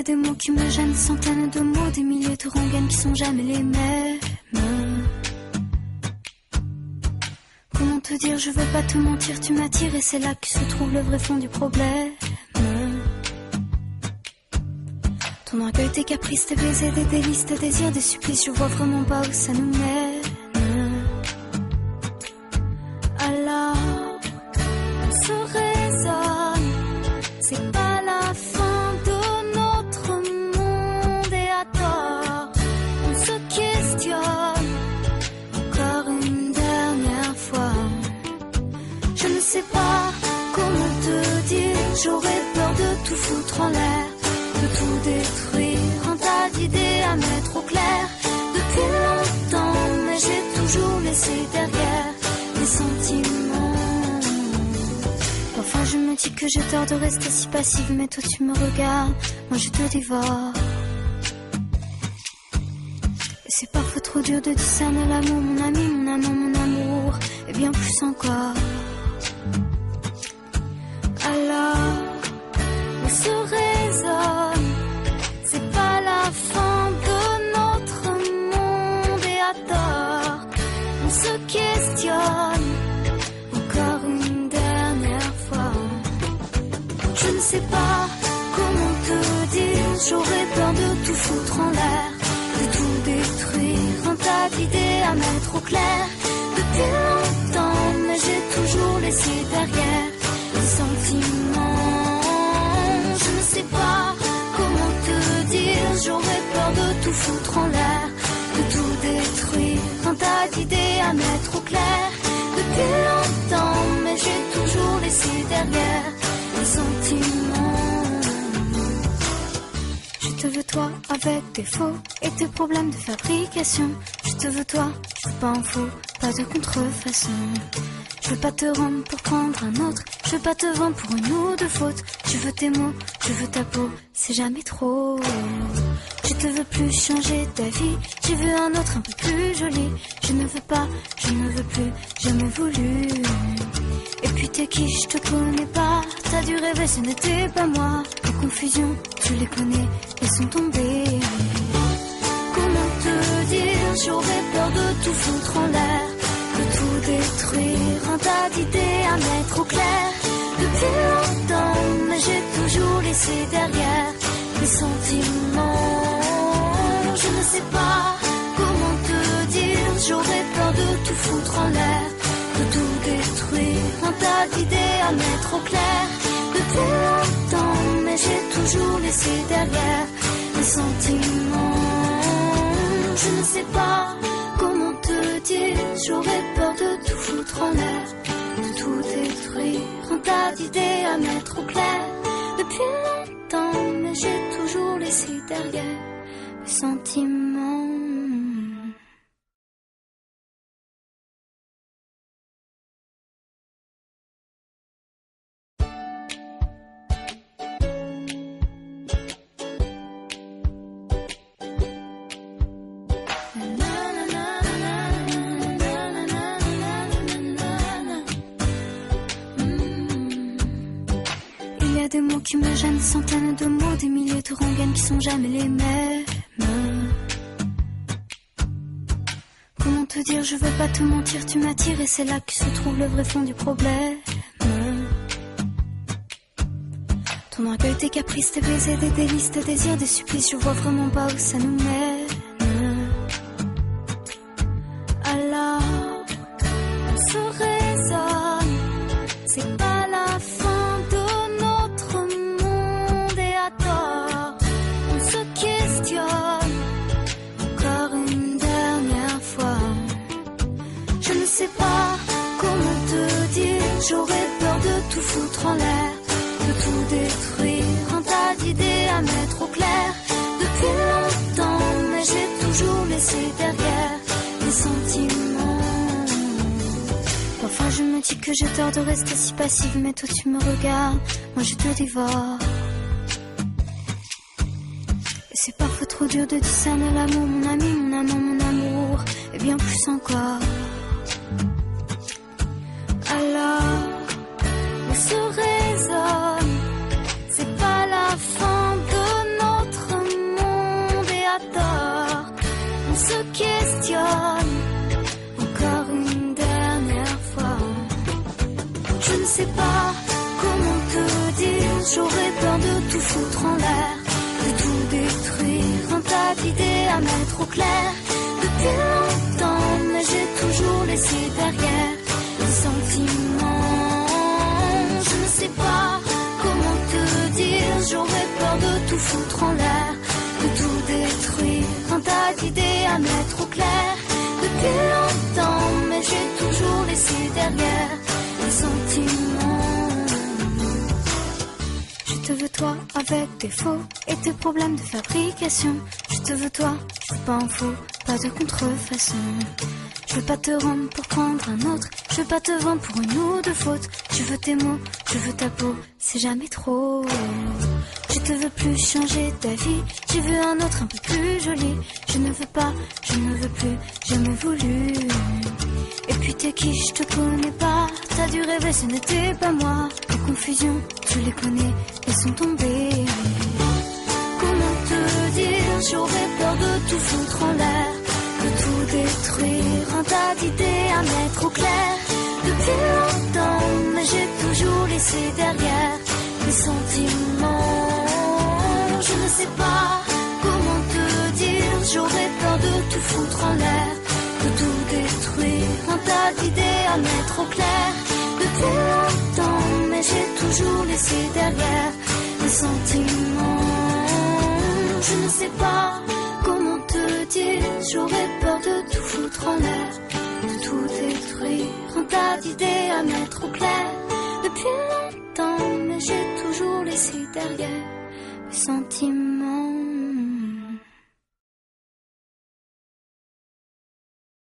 a des mots qui me gênent, des centaines de mots, des milliers de rengaines qui sont jamais les mêmes. Comment te dire, je veux pas te mentir, tu m'attires et c'est là que se trouve le vrai fond du problème. Ton orgueil, tes caprices, tes baisers, des délices, tes désirs, des supplices, je vois vraiment pas où ça nous mène. Alors, on se raisonne, c'est pas la fin de notre monde et à tort, on se questionne encore une dernière fois. Je ne sais pas comment te dire, j'aurais peur de tout foutre en l'air, de tout détruire, un tas d'idées à mettre au clair. Depuis longtemps, mais j'ai toujours laissé derrière mes sentiments. Parfois je me dis que j'ai tort de rester si passive, mais toi tu me regardes, moi je te dévore. Et c'est parfois trop dur de discerner l'amour, mon ami, mon amant, mon amour, et bien plus encore. Alors, on se raisonne, c'est pas la fin de notre monde et à tort, on se questionne encore une dernière fois. Je ne sais pas comment te dire, j'aurais peur de tout foutre en l'air, de tout détruire, un tas d'idées à mettre au clair. Depuis longtemps, mais j'ai toujours laissé derrière les sentiments. Je ne sais pas comment te dire, j'aurais peur de tout foutre en l'air, de tout détruire, un tas d'idées à mettre au clair. Depuis longtemps, mais j'ai toujours laissé derrière les sentiments. Je te veux toi avec tes faux et tes problèmes de fabrication. Je te veux toi, je veux pas en faux, pas de contrefaçon. Je veux pas te rendre pour prendre un autre, je veux pas te vendre pour une ou deux fautes. Je veux tes mots, je veux ta peau, c'est jamais trop. Je te veux plus changer ta vie, j'ai vu un autre un peu plus joli. Je ne veux pas, je ne veux plus, jamais voulu. Et puis t'es qui, je te connais pas, t'as dû rêver, ce n'était pas moi. Les confusions, tu les connais, elles sont tombées. Comment te dire, j'aurais peur de tout foutre en l'air, de tout détruire, un tas d'idées à mettre au clair. Depuis longtemps, mais j'ai toujours laissé derrière les sentiments. Je ne sais pas comment te dire, j'aurais peur de tout foutre en l'air, de tout détruire, un tas d'idées à mettre au clair. Depuis longtemps, mais j'ai toujours laissé derrière les sentiments. Je ne sais pas comment te dire, j'aurais peur de tout foutre en l'air, de tout détruire, un tas d'idées à mettre au clair. Depuis longtemps, mais j'ai toujours laissé derrière les sentiments. Il y a des mots qui me gênent, des centaines de mots, des milliers de rengaines qui sont jamais les mêmes. Comment te dire, je veux pas te mentir, tu m'attires et c'est là que se trouve le vrai fond du problème. Ton orgueil, tes caprices, tes baisers, des délices, tes désirs, des supplices, je vois vraiment pas où ça nous mène. Alors, on se raisonne, c'est pas la fin de notre monde et à tort, on se questionne encore une dernière fois. Je ne sais pas comment te dire, j'aurais peur de tout foutre en l'air, de tout détruire, un tas d'idées à mettre au clair. Depuis longtemps, mais j'ai toujours laissé derrière les sentiments. Parfois je me dis que j'ai tort de rester si passive, mais toi tu me regardes, moi je te dévore. Et c'est parfois trop dur de discerner l'amour, mon ami, mon amant, mon amour, et bien plus encore. Alors, on se raisonne, c'est pas la fin de notre à mettre au clair. Depuis longtemps, mais j'ai toujours laissé derrière les sentiments. Je ne sais pas comment te dire, j'aurais peur de tout foutre en l'air, de tout détruire, un tas d'idées à mettre au clair. Depuis longtemps, mais j'ai toujours laissé derrière les sentiments. Je te veux toi avec tes faux et tes problèmes de fabrication. Je te veux toi, je veux pas en faux, pas de contrefaçon. Je veux pas te rendre pour prendre un autre, je veux pas te vendre pour une ou deux fautes. Je veux tes mots, je veux ta peau, c'est jamais trop. Je te veux plus changer ta vie, je veux un autre un peu plus joli. Je ne veux pas, je ne veux plus, jamais voulu. Et puis t'es qui, je te connais pas, t'as dû rêver, ce n'était pas moi. Les confusions, tu les connais, elles sont tombées. Comment te dire, j'aurais peur de tout foutre en l'air, de tout détruire, un tas d'idées à mettre au clair. Depuis longtemps, mais j'ai toujours laissé derrière les sentiments. Je ne sais pas comment te dire, j'aurais peur de tout foutre en l'air, de tout détruire, un tas d'idées à mettre au clair. Depuis longtemps, mais j'ai toujours laissé derrière les sentiments. Je ne sais pas comment te dire, j'aurais peur de tout foutre en l'air, de tout détruire, un tas d'idées à mettre au clair. Depuis longtemps, mais j'ai toujours laissé derrière les sentiments.